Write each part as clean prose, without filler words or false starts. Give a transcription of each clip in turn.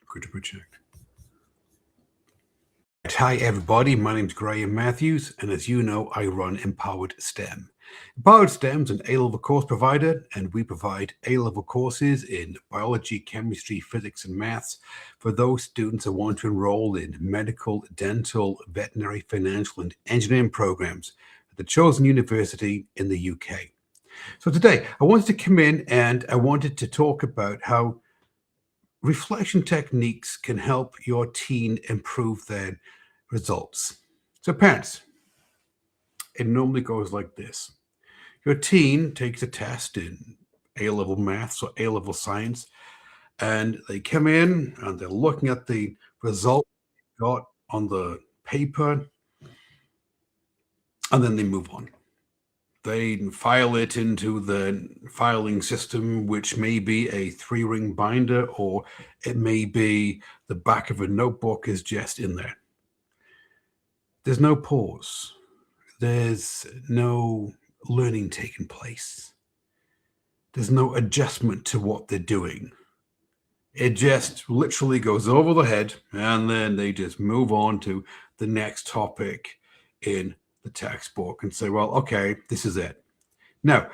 Good to project. Hi everybody, my name's Graeme Matthews, and as you know, I run Empowered STEM. Empowered STEM is an A-level course provider, and we provide A-level courses in biology, chemistry, physics, and maths for those students who want to enroll in medical, dental, veterinary, financial, and engineering programs at the chosen university in the UK. So today, I wanted to come in and I wanted to talk about how reflection techniques can help your teen improve their results. So parents, it normally goes like this. Your teen takes a test in A-level maths or A-level science, and they come in and they're looking at the result they got on the paper, and then they move on. They file it into the filing system, which may be a 3-ring binder, or it may be the back of a notebook is just in there. There's no pause. There's no learning taking place. There's no adjustment to what they're doing. It just literally goes over the head, and then they just move on to the next topic in the textbook and say, well, okay, this is it. Now,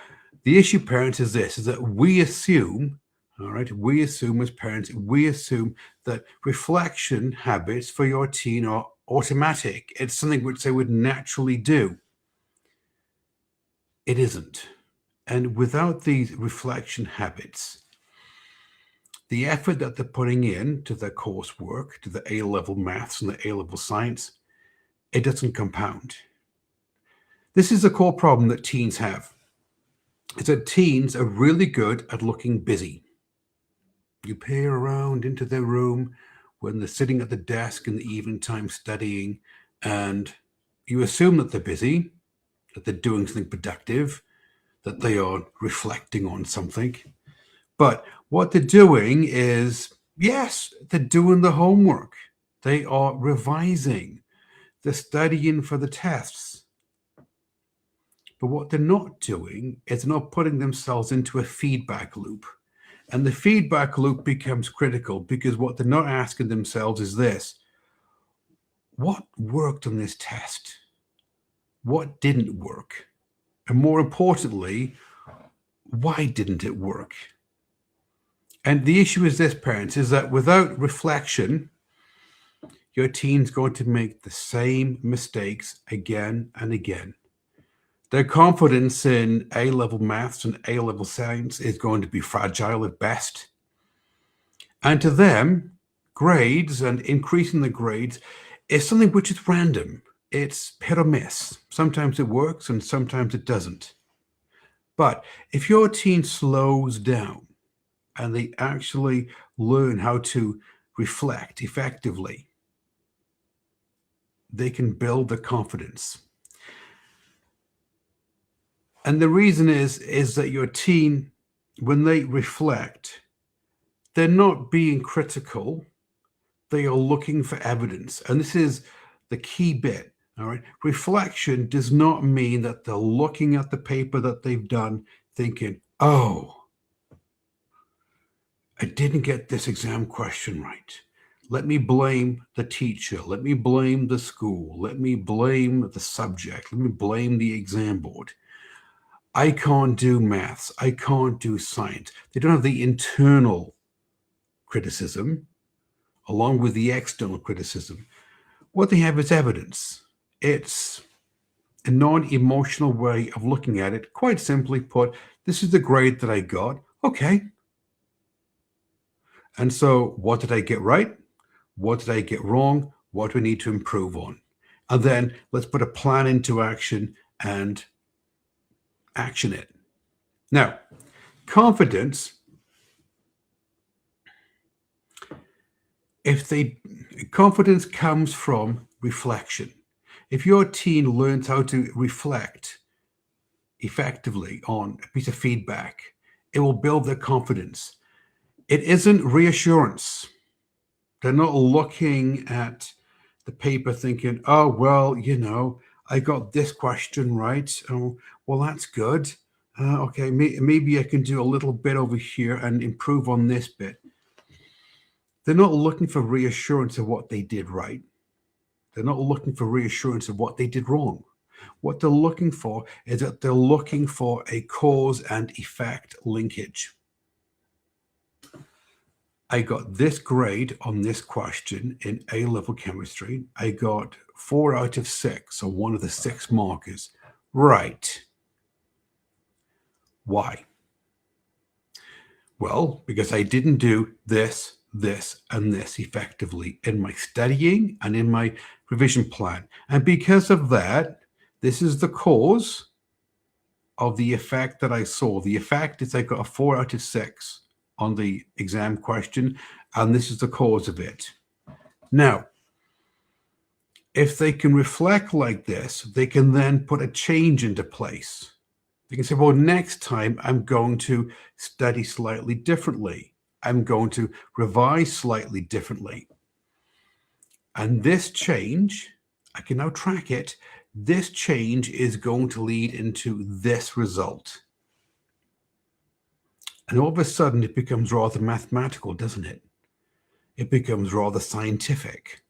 the issue, parents, is this, is that we assume, all right, we assume as parents, we assume that reflection habits for your teen are automatic. It's something which they would naturally do. It isn't. And without these reflection habits, the effort that they're putting in to their coursework, to the A-level maths and the A-level science, it doesn't compound. This is a core problem that teens have. Is that teens are really good at looking busy. You peer around into their room when they're sitting at the desk in the evening time studying, and you assume that they're busy, that they're doing something productive, that they are reflecting on something. But what they're doing is, yes, they're doing the homework. They are revising. They're studying for the tests. But what they're not doing is not putting themselves into a feedback loop. And the feedback loop becomes critical because what they're not asking themselves is this: what worked on this test? What didn't work? And more importantly, why didn't it work? And the issue is this, parents, is that without reflection, your teen's going to make the same mistakes again and again. Their confidence in A-level maths and A-level science is going to be fragile at best. And to them, grades and increasing the grades is something which is random. It's hit or miss. Sometimes it works and sometimes it doesn't. But if your teen slows down and they actually learn how to reflect effectively, they can build the confidence. And the reason is that your teen, when they reflect, they're not being critical. They are looking for evidence. And this is the key bit, all right? Reflection does not mean that they're looking at the paper that they've done thinking, oh, I didn't get this exam question right. Let me blame the teacher. Let me blame the school. Let me blame the subject. Let me blame the exam board. I can't do maths. I can't do science. They don't have the internal criticism along with the external criticism. What they have is evidence. It's a non-emotional way of looking at it. Quite simply put, this is the grade that I got. Okay. And so what did I get right? What did I get wrong? What do we need to improve on? And then let's put a plan into action and action it. Now, confidence, confidence comes from reflection. If your teen learns how to reflect effectively on a piece of feedback, it will build their confidence. It isn't reassurance. They're not looking at the paper thinking, oh, well, I got this question right. Oh, well, that's good. Okay, maybe I can do a little bit over here and improve on this bit. They're not looking for reassurance of what they did right. They're not looking for reassurance of what they did wrong. What they're looking for is that they're looking for a cause and effect linkage. I got this grade on this question in A-level chemistry. I got 4 out of 6 on one of the 6 markers. Right. Why? Well, because I didn't do this, this, and this effectively in my studying and in my revision plan. And because of that, this is the cause of the effect that I saw. The effect is I got a 4 out of 6 on the exam question, and this is the cause of it. Now, if they can reflect like this, they can then put a change into place. They can say, well, next time I'm going to study slightly differently. I'm going to revise slightly differently. And this change, I can now track it. This change is going to lead into this result. And all of a sudden, it becomes rather mathematical, doesn't it? It becomes rather scientific.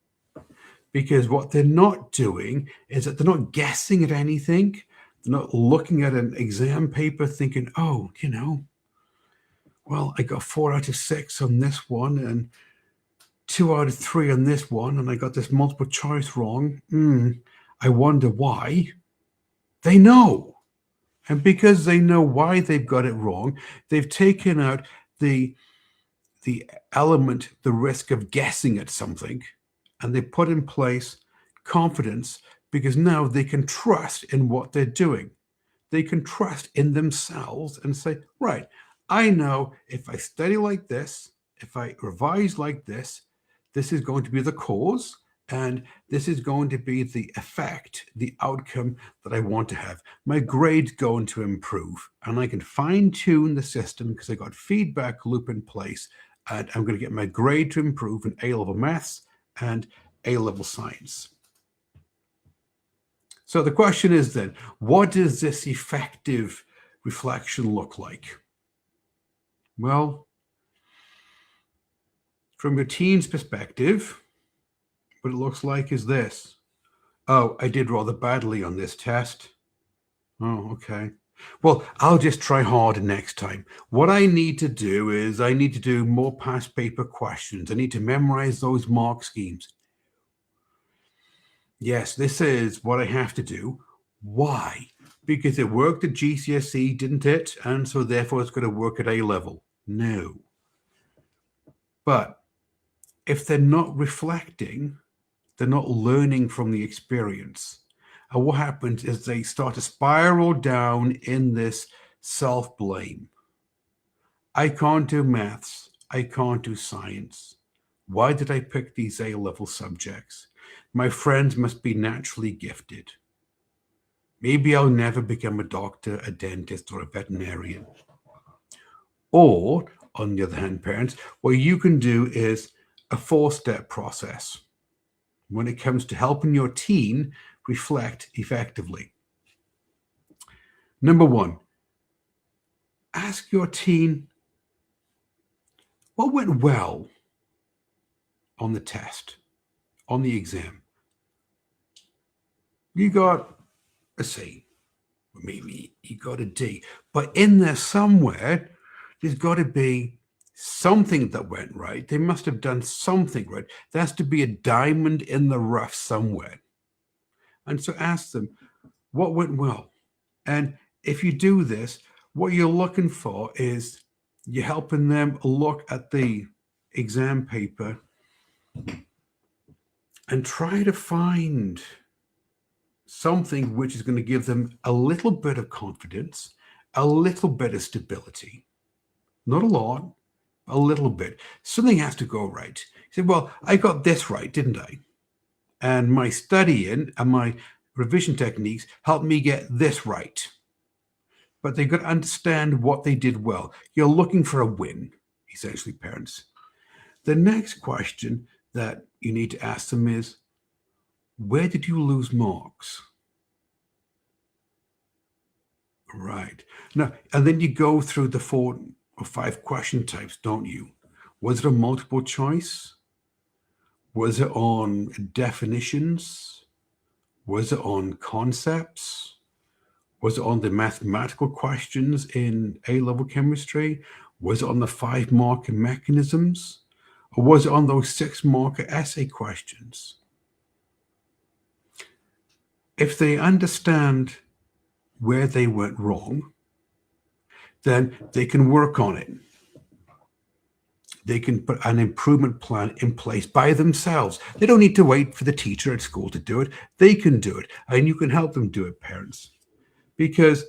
Because what they're not doing is that they're not guessing at anything. They're not looking at an exam paper thinking, oh, well, I got 4 out of 6 on this one and 2 out of 3 on this one, and I got this multiple choice wrong. I wonder why. They know. And because they know why they've got it wrong, they've taken out the element, the risk of guessing at something, and they put in place confidence, because now they can trust in what they're doing. They can trust in themselves and say, right, I know if I study like this, if I revise like this, this is going to be the cause, and this is going to be the effect, the outcome that I want to have. My grade's going to improve, and I can fine-tune the system because I got feedback loop in place, and I'm going to get my grade to improve in A-level maths and A-level science. So the question is then, what does this effective reflection look like? Well, from your teen's perspective, what it looks like is this. Oh, I did rather badly on this test. Oh, okay. Well, I'll just try harder next time. What I need to do is I need to do more past paper questions. I need to memorize those mark schemes. Yes, this is what I have to do. Why? Because it worked at GCSE, didn't it? And so therefore it's going to work at A-level. No. But if they're not reflecting, they're not learning from the experience. And what happens is they start to spiral down in this self-blame. I can't do maths. I can't do science. Why did I pick these A-level subjects? My friends must be naturally gifted. Maybe I'll never become a doctor, a dentist, or a veterinarian. Or, on the other hand, parents, what you can do is a 4-step process when it comes to helping your teen reflect effectively. Number 1, ask your teen, what went well on the test, on the exam? You got a C, maybe you got a D, but in there somewhere, there's got to be something that went right. They must have done something right. There has to be a diamond in the rough somewhere. And so ask them, what went well? And if you do this, what you're looking for is you're helping them look at the exam paper and try to find something which is going to give them a little bit of confidence, a little bit of stability. Not a lot, a little bit. Something has to go right. You say, well, I got this right, didn't I? And my studying and my revision techniques helped me get this right. But they've got to understand what they did well. You're looking for a win, essentially, parents. The next question that you need to ask them is, where did you lose marks? Right. Now, and then you go through the 4 or 5 question types, don't you? Was it a multiple choice? Was it on definitions? Was it on concepts? Was it on the mathematical questions in A-level chemistry? Was it on the 5-marker mechanisms? Or was it on those 6-marker essay questions? If they understand where they went wrong, then they can work on it. They can put an improvement plan in place by themselves. They don't need to wait for the teacher at school to do it. They can do it, and you can help them do it, parents. Because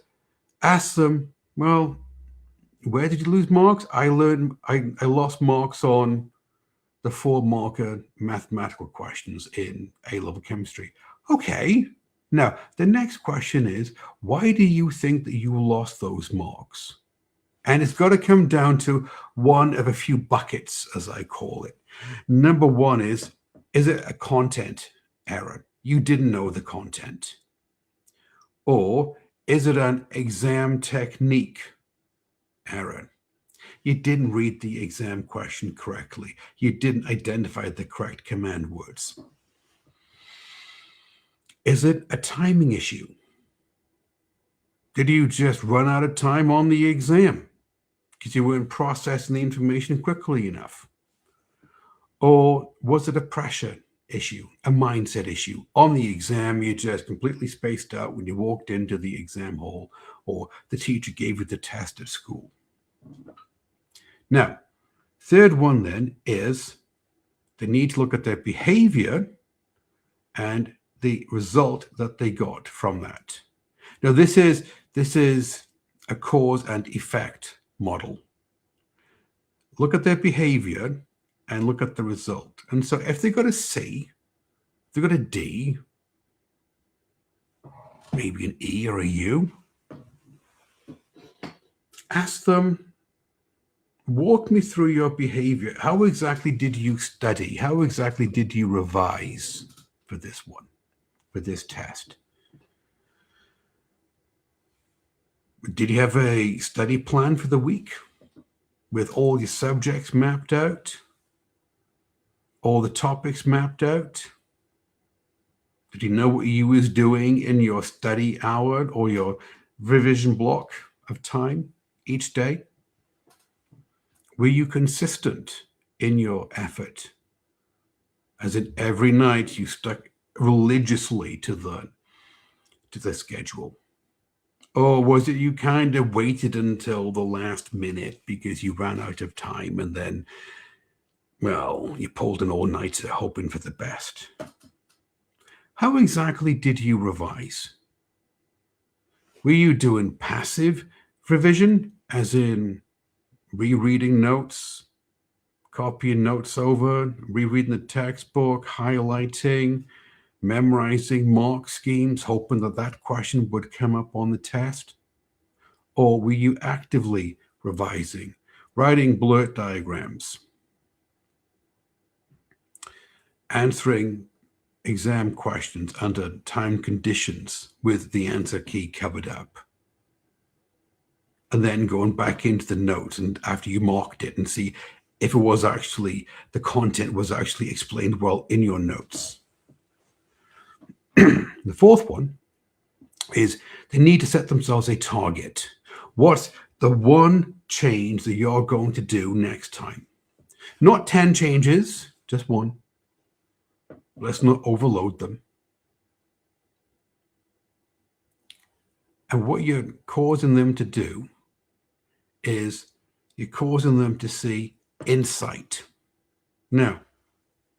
ask them, well, where did you lose marks? I lost marks on the 4-marker mathematical questions in A-level chemistry. Okay. Now, the next question is, why do you think that you lost those marks? And it's got to come down to one of a few buckets, as I call it. Number one is it a content error? You didn't know the content. Or is it an exam technique error? You didn't read the exam question correctly. You didn't identify the correct command words. Is it a timing issue? Did you just run out of time on the exam because you weren't processing the information quickly enough? Or was it a pressure issue, a mindset issue? On the exam, you just completely spaced out when you walked into the exam hall, or the teacher gave you the test at school. Now, third one then is they need to look at their behavior and the result that they got from that. Now, this is a cause and effect model. Look at their behavior and look at the result. And so if they got a C, if they got a D, maybe an E or a U, ask them, walk me through your behavior. How exactly did you study? How exactly did you revise for this one, for this test? Did you have a study plan for the week with all your subjects mapped out? All the topics mapped out? Did you know what you was doing in your study hour or your revision block of time each day? Were you consistent in your effort? As in every night you stuck religiously to the schedule? Or was it you kind of waited until the last minute because you ran out of time and then, well, you pulled an all-nighter hoping for the best? How exactly did you revise? Were you doing passive revision, as in rereading notes, copying notes over, rereading the textbook, highlighting, memorizing mark schemes, hoping that that question would come up on the test? Or were you actively revising, writing blurt diagrams, answering exam questions under time conditions with the answer key covered up, and then going back into the notes and after you marked it and see if it was actually, the content was actually explained well in your notes? The fourth one is they need to set themselves a target. What's the one change that you're going to do next time? Not 10 changes, just one. Let's not overload them. And what you're causing them to do is you're causing them to see insight. Now,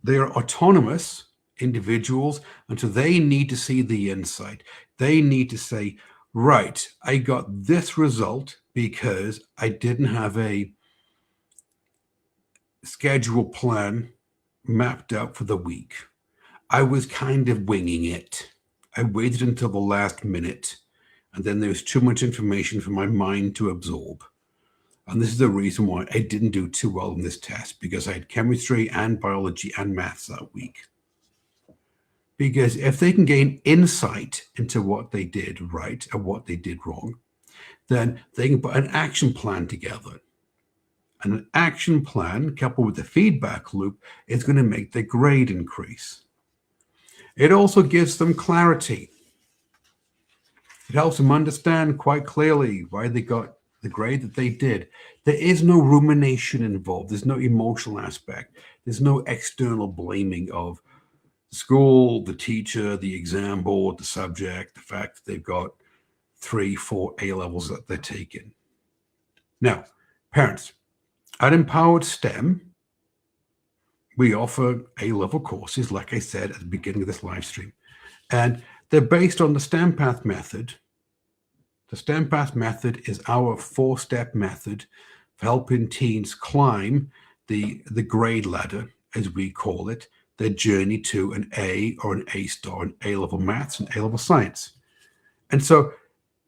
they are autonomous individuals, and so they need to see the insight. They need to say, right, I got this result because I didn't have a schedule plan mapped out for the week. I was kind of winging it. I waited until the last minute, and then there was too much information for my mind to absorb. And this is the reason why I didn't do too well in this test, because I had chemistry and biology and maths that week. Because if they can gain insight into what they did right and what they did wrong, then they can put an action plan together. And an action plan coupled with a feedback loop is going to make their grade increase. It also gives them clarity. It helps them understand quite clearly why they got the grade that they did. There is no rumination involved. There's no emotional aspect. There's no external blaming of the school, the teacher, the exam board, the subject, the fact that they've got 3, 4 A levels that they're taking. Now, parents, at Empowered STEM, we offer A-level courses, like I said at the beginning of this live stream, and they're based on the STEM Path method. The STEM Path method is our 4-step method for helping teens climb the grade ladder, as we call it, their journey to an A or an A star in A-level maths and A-level science. And so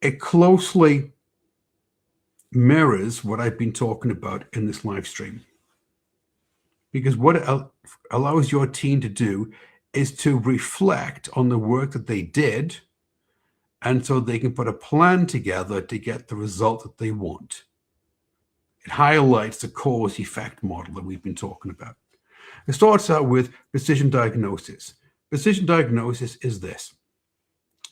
it closely mirrors what I've been talking about in this live stream. Because what it allows your teen to do is to reflect on the work that they did, and so they can put a plan together to get the result that they want. It highlights the cause-effect model that we've been talking about. It starts out with precision diagnosis. Precision diagnosis is this,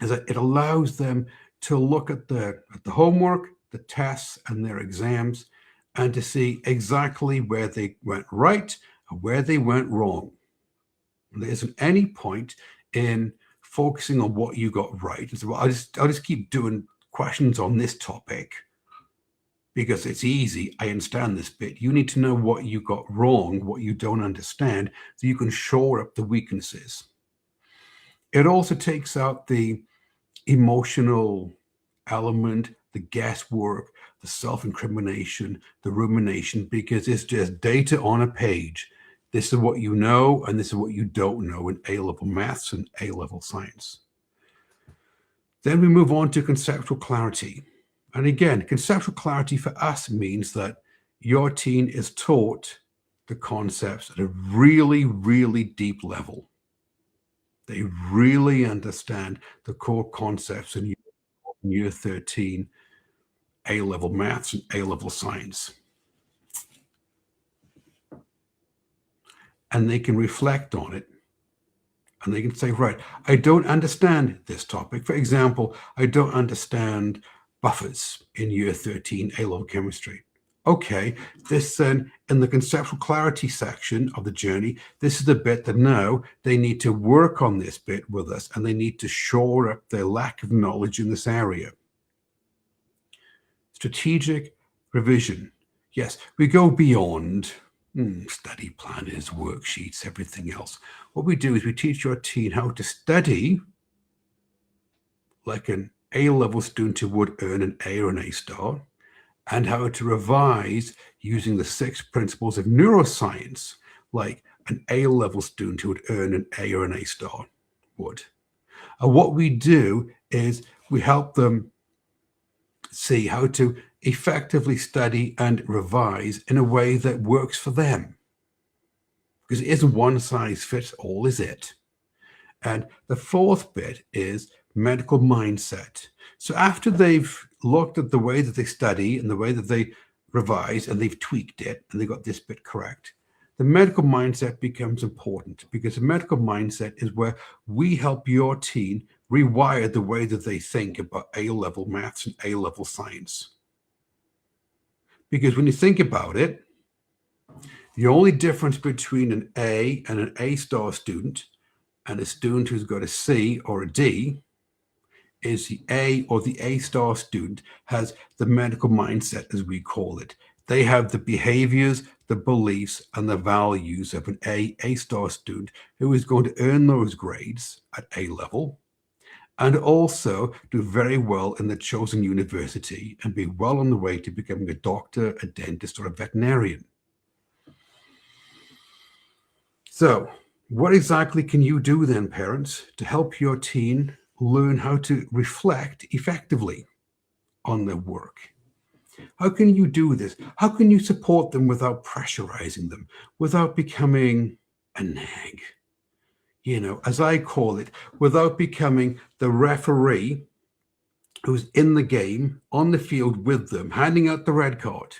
is that it allows them to look at the homework, the tests, and their exams, and to see exactly where they went right and where they went wrong. And there isn't any point in focusing on what you got right. And so I'll just keep doing questions on this topic because it's easy. I understand this bit. You need to know what you got wrong, what you don't understand, so you can shore up the weaknesses. It also takes out the emotional element, the guesswork, the self-incrimination, the rumination, because it's just data on a page. This is what you know, and this is what you don't know in A-level maths and A-level science. Then we move on to conceptual clarity. And again, conceptual clarity for us means that your teen is taught the concepts at a really, really deep level. They really understand the core concepts in year 13, A-level maths and A-level science. And they can reflect on it. And they can say, right, I don't understand this topic. For example, I don't understand buffers in year 13 A-level chemistry. Okay, this then in the conceptual clarity section of the journey, this is the bit that now they need to work on this bit with us, and they need to shore up their lack of knowledge in this area. Strategic revision. Yes, we go beyond study planners, worksheets, everything else. What we do is we teach your teen how to study like an A-level student who would earn an A or an A star, and how to revise using the 6 principles of neuroscience like an A-level student who would earn an A or an A star would. And what we do is we help them see how to effectively study and revise in a way that works for them. Because it isn't one size fits all, is it? And the 4th bit is medical mindset. So after they've looked at the way that they study and the way that they revise, and they've tweaked it and they got this bit correct, the medical mindset becomes important, because the medical mindset is where we help your teen rewire the way that they think about A-level maths and A-level science. Because when you think about it, the only difference between an A and an A star student and a student who's got a C or a D is the A or the A star student has the medical mindset, as we call it. They have the behaviors, the beliefs, and the values of an A star student who is going to earn those grades at A level, and also do very well in the chosen university and be well on the way to becoming a doctor, a dentist, or a veterinarian. So what exactly can you do then, parents, to help your teen learn how to reflect effectively on their work? How can you do this? How can you support them without pressurizing them, without becoming a nag? You know, as I call it, without becoming the referee who's in the game, on the field with them, handing out the red card,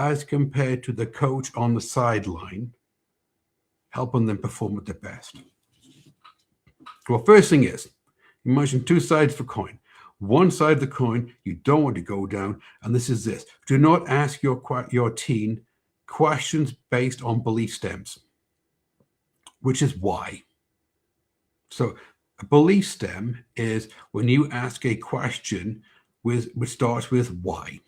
as compared to the coach on the sideline, helping them perform at their best? Well, first thing is, imagine two sides of a coin. One side of the coin you don't want to go down, and this is this. Do not ask your teen questions based on belief stems, which is why. So a belief stem is when you ask a question which starts with why.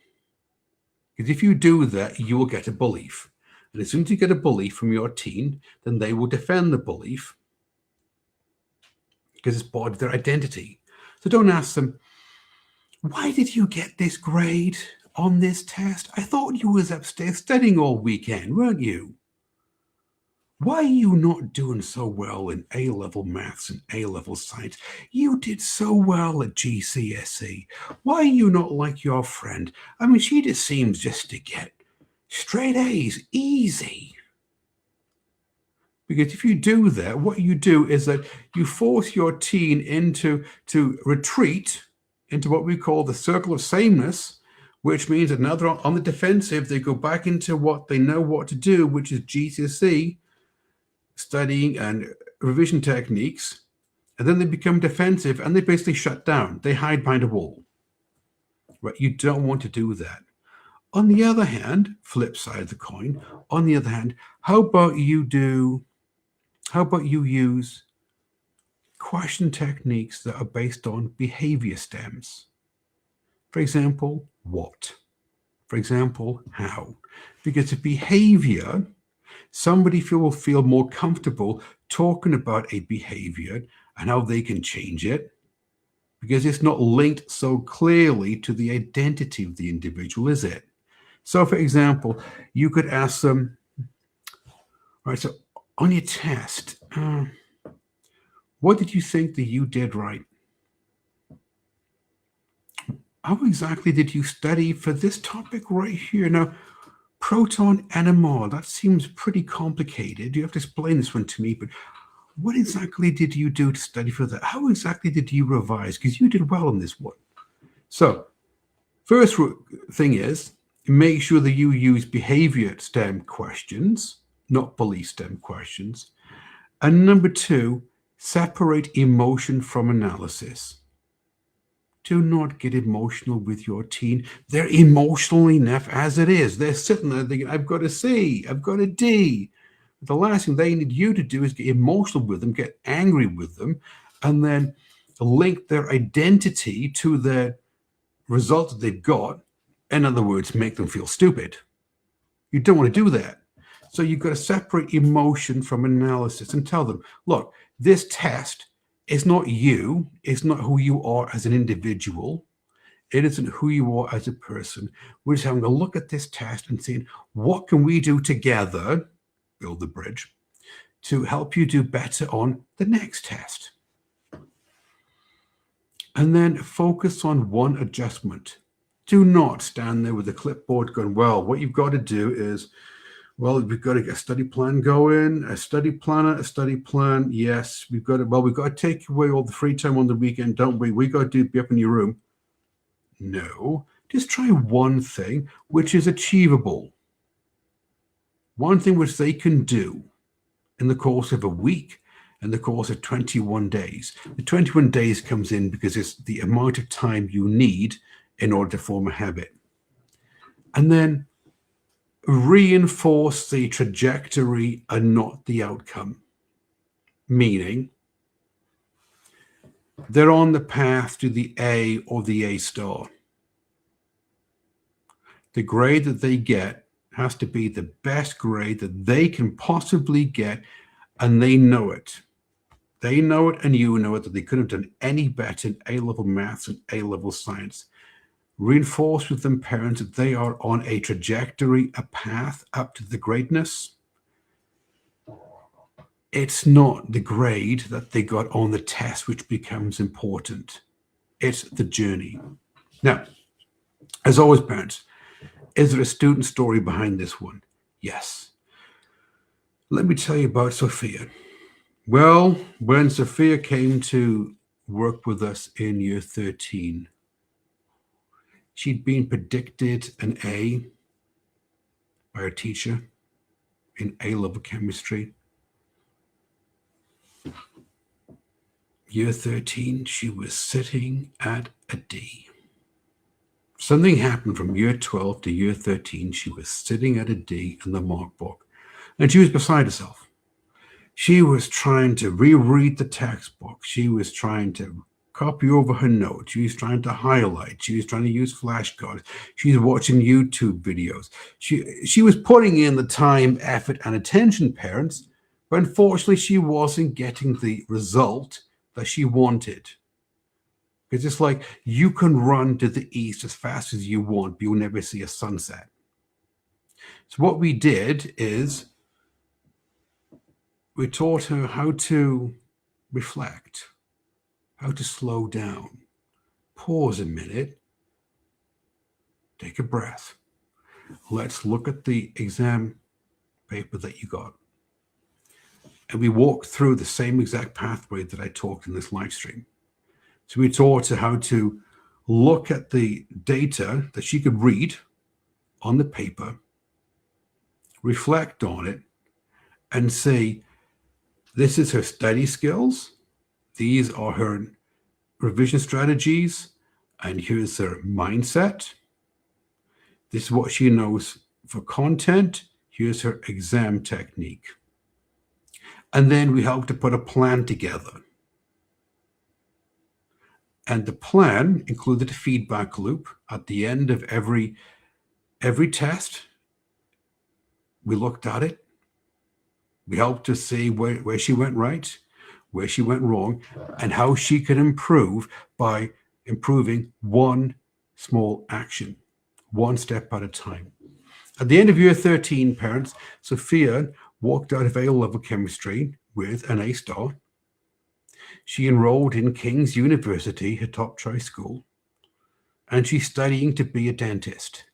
Because if you do that, you will get a belief. And as soon as you get a belief from your teen, then they will defend the belief because it's part of their identity. So don't ask them, why did you get this grade on this test? I thought you was upstairs studying all weekend, weren't you? Why are you not doing so well in A-level maths and A-level science? You did so well at GCSE. Why are you not like your friend? I mean, she just seems just to get straight A's, easy. Because if you do that, what you do is that you force your teen into retreat into what we call the circle of sameness, which means that now they're on the defensive, they go back into what they know what to do, which is GCSE, studying and revision techniques, and then they become defensive and they basically shut down. They hide behind a wall. Right? You don't want to do that. On the other hand, flip side of the coin, on the other hand, how about you use question techniques that are based on behavior stems? For example, what? For example, how? Because a behavior, somebody will feel more comfortable talking about a behavior and how they can change it because it's not linked so clearly to the identity of the individual, is it? So, for example, you could ask them, all right, so on your test, what did you think that you did right? How exactly did you study for this topic right here? Now, proton NMR, that seems pretty complicated. You have to explain this one to me, but what exactly did you do to study for that? How exactly did you revise? Because you did well on this one. So, first thing is, make sure that you use behavior STEM questions, not belief STEM questions. And number two, separate emotion from analysis. Do not get emotional with your teen. They're emotional enough as it is. They're sitting there thinking, I've got a C, I've got a D. The last thing they need you to do is get emotional with them, get angry with them, and then link their identity to the result that they've got. In other words, make them feel stupid. You don't want to do that. So you've got to separate emotion from analysis and tell them, look, this test is not you. It's not who you are as an individual. It isn't who you are as a person. We're just having a look at this test and saying, what can we do together, build the bridge, to help you do better on the next test? And then focus on one adjustment. Do not stand there with a clipboard going, well, what you've got to do is, well, we've got to get a study plan going, a study planner, a study plan. Yes, we've got to take away all the free time on the weekend, don't we? We got to be up in your room. No, just try one thing which is achievable. One thing which they can do in the course of a week, in the course of 21 days. The 21 days comes in because it's the amount of time you need in order to form a habit. And then reinforce the trajectory and not the outcome. Meaning, they're on the path to the A or the A star. The grade that they get has to be the best grade that they can possibly get, and they know it. They know it and you know it, that they couldn't have done any better in A-level maths and A-level science. Reinforce with them, parents, that they are on a trajectory, a path up to the greatness. It's not the grade that they got on the test which becomes important. It's the journey. Now, as always, parents, is there a student story behind this one? Yes. Let me tell you about Sophia. Well, when Sophia came to work with us in year 13, she'd been predicted an A. by a teacher in A-level chemistry. Year 13, she was sitting at a D. Something happened from year 12 to year 13. She was sitting at a D in the mark book, and she was beside herself. She was trying to reread the textbook. She was trying to copy over her notes. She was trying to highlight. She was trying to use flashcards. She was watching YouTube videos. She was putting in the time, effort, and attention, parents, but unfortunately, she wasn't getting the result that she wanted. Because it's like you can run to the east as fast as you want, but you'll never see a sunset. So what we did is we taught her how to reflect, how to slow down, pause a minute, take a breath. Let's look at the exam paper that you got. And we walked through the same exact pathway that I talked in this live stream. So we taught her how to look at the data that she could read on the paper, reflect on it, and say, this is her study skills, these are her revision strategies, and here's her mindset. This is what she knows for content. Here's her exam technique. And then we helped to put a plan together. And the plan included a feedback loop at the end of every test. We looked at it. We helped her see where she went right, where she went wrong, and how she could improve by improving one small action, one step at a time. At the end of year 13, parents, Sophia walked out of A-level chemistry with an A star. She enrolled in King's University, her top choice school, and she's studying to be a dentist.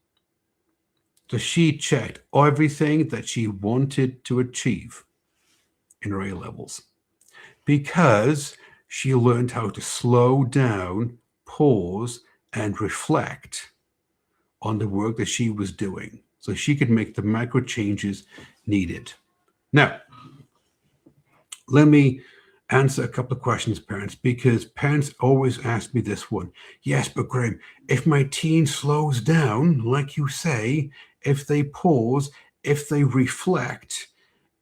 So she checked everything that she wanted to achieve in her A-levels because she learned how to slow down, pause, and reflect on the work that she was doing so she could make the micro changes needed. Now, let me answer a couple of questions, parents, because parents always ask me this one. Yes, but Graeme, if my teen slows down, like you say, if they pause, if they reflect,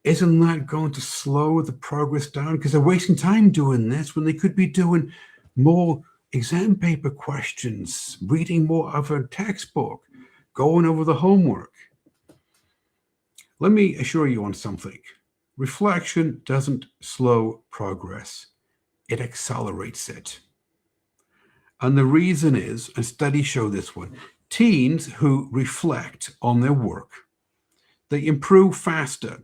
isn't that going to slow the progress down? Because they're wasting time doing this when they could be doing more exam paper questions, reading more of a textbook, going over the homework. Let me assure you on something. Reflection doesn't slow progress. It accelerates it. And the reason is, and studies show this one, teens who reflect on their work, they improve faster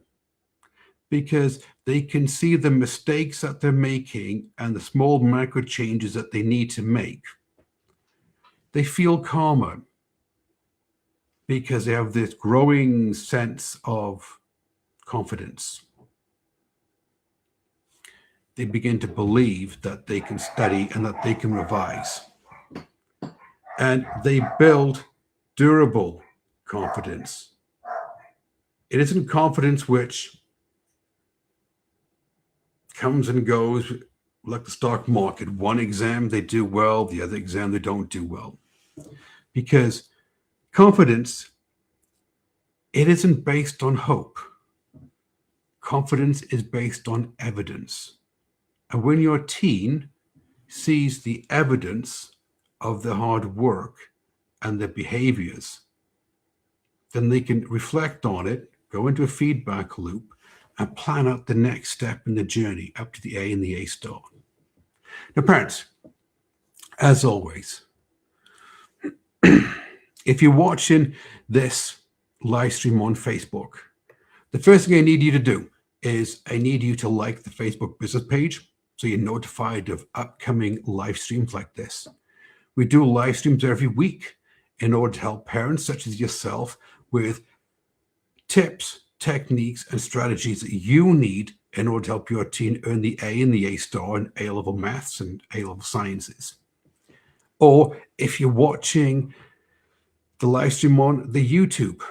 because they can see the mistakes that they're making and the small micro changes that they need to make. They feel calmer because they have this growing sense of confidence. They begin to believe that they can study and that they can revise. And they build durable confidence. It isn't confidence which comes and goes like the stock market. One exam they do well, the other exam they don't do well. Because confidence, it isn't based on hope. Confidence is based on evidence. And when your teen sees the evidence of their hard work and their behaviors, then they can reflect on it, go into a feedback loop, and plan out the next step in the journey up to the A and the A star. Now, parents, as always, if you're watching this live stream on Facebook, the first thing I need you to do is I need you to like the Facebook business page so you're notified of upcoming live streams like this. We do live streams every week in order to help parents such as yourself with tips, techniques, and strategies that you need in order to help your teen earn the A and the A star in A-level maths and A-level sciences. Or if you're watching the live stream on the YouTube,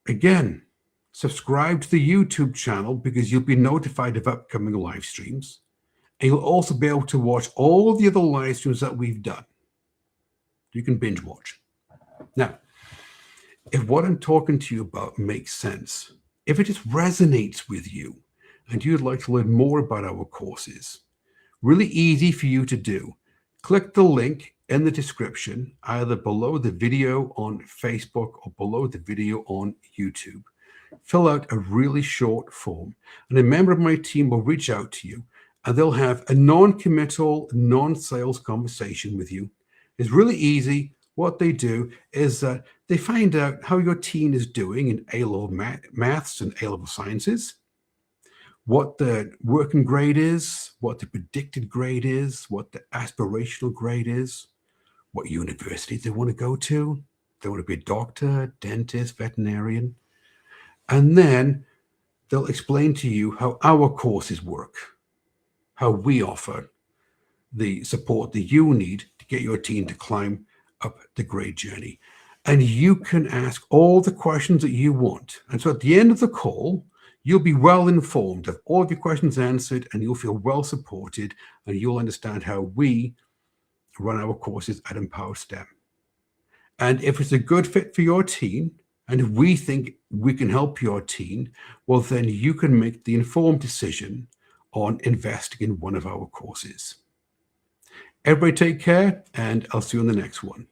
Again, subscribe to the YouTube channel because you'll be notified of upcoming live streams. And you'll also be able to watch all the other live streams that we've done. You can binge watch. Now, if what I'm talking to you about makes sense, if it just resonates with you and you'd like to learn more about our courses, really easy for you to do. Click the link in the description, either below the video on Facebook or below the video on YouTube. Fill out a really short form, and a member of my team will reach out to you, and they'll have a non-committal, non-sales conversation with you. It's really easy. What they do is they find out how your teen is doing in A-level maths and A-level sciences, what the working grade is, what the predicted grade is, what the aspirational grade is, what university they want to go to. They want to be a doctor, dentist, veterinarian. And then they'll explain to you how our courses work, how we offer the support that you need to get your teen to climb up the grade journey. And you can ask all the questions that you want. And so at the end of the call, you'll be well informed, have all of your questions answered, and you'll feel well supported, and you'll understand how we run our courses at Empower STEM. And if it's a good fit for your teen, and if we think we can help your teen, well, then you can make the informed decision on investing in one of our courses. Everybody take care, and I'll see you in the next one.